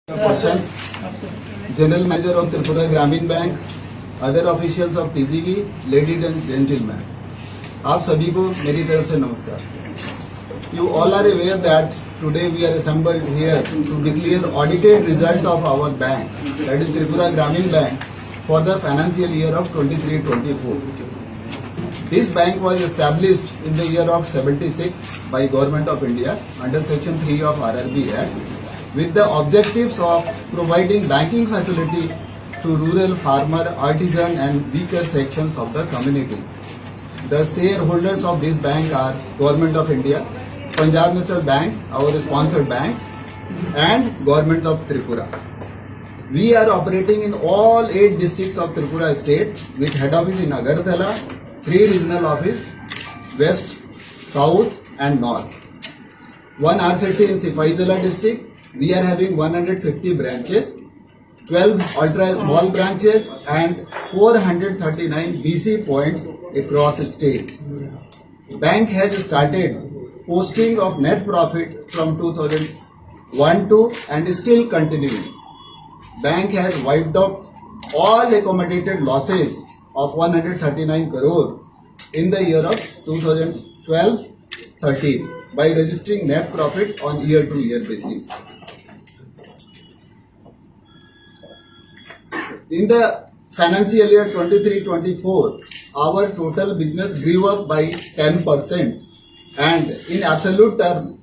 persons, General Manager of Tripura Gramin Bank, other officials of TGB, ladies and gentlemen, आप सभी को मेरी तरफ से नमस्कार. You all are aware that today we are assembled here to declare audited result of our bank, that is Tripura Gramin Bank, for the financial year of 23-24. This bank was established in the year of 76 by Government of India under Section 3 of RRB Act, with the objectives of providing banking facility to rural farmer, artisan and weaker sections of the community. The shareholders of this bank are Government of India, Punjab National Bank, our sponsored bank, and Government of Tripura. We are operating in all 8 districts of Tripura state with head office in Agartala, 3 regional office, West, South and North. 1 RCT in Sifaizala district. We are having 150 branches, 12 ultra small branches and 439 BC points across the state. Bank has started posting of net profit from 2001 to and is still continuing. Bank has wiped out all accommodated losses of 139 crore in the year of 2012-13 by registering net profit on year-to-year basis. In the financial year 23-24, our total business grew up by 10%, and in absolute term,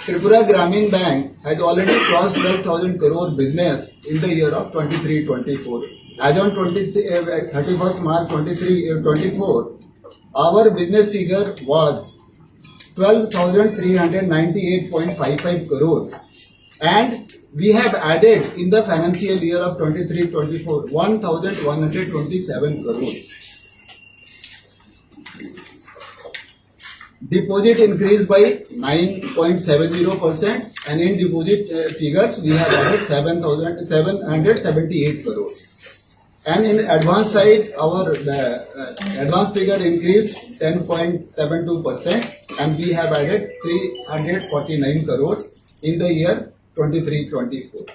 Tripura Gramin Bank has already crossed 12,000 crore business in the year of 23-24. As on 31st March 23-24, our business figure was 12,398.55 crores, and we have added in the financial year of 23-24 1,127 crores. Deposit increased by 9.70%, and in deposit figures we have added 7,778 crores. And in advance side, our advance figure increased 10.72%, and we have added 349 crores in the year 23-24.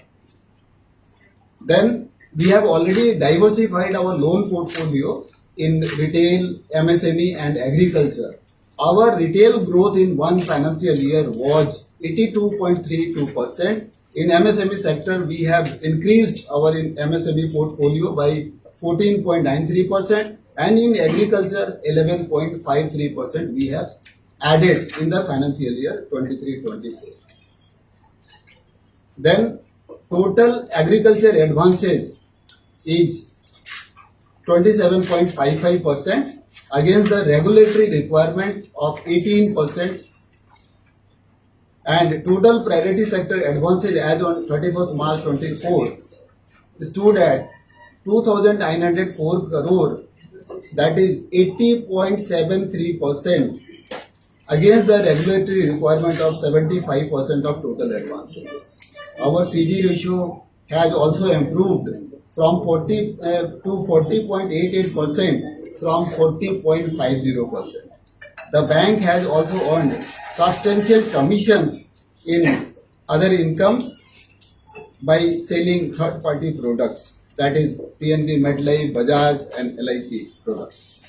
Then we have already diversified our loan portfolio in retail, MSME and agriculture. Our retail growth in one financial year was 82.32%. In MSME sector, we have increased our MSME portfolio by 14.93%, and in agriculture 11.53% we have added in the financial year 23-24. Then total agriculture advances is 27.55% against the regulatory requirement of 18%, and total priority sector advances as on 31st March 24 stood at 2,904 crore, that is 80.73% against the regulatory requirement of 75% of total advances. Our CD ratio has also improved from 40 to 40.88% from 40.50%. The bank has also earned substantial commissions in other incomes by selling third-party products, that is PNB, MetLife, Bajaj and LIC products.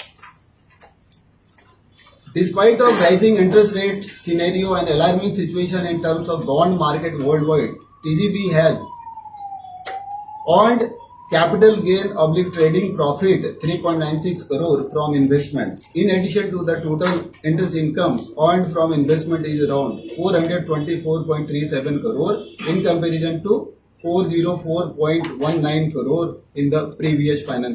Despite of rising interest rate scenario and alarming situation in terms of bond market worldwide, TGB has earned capital gain / trading profit 3.96 crore from investment. In addition to the total interest income earned from investment is around 424.37 crore in comparison to 404.19 crore in the previous financial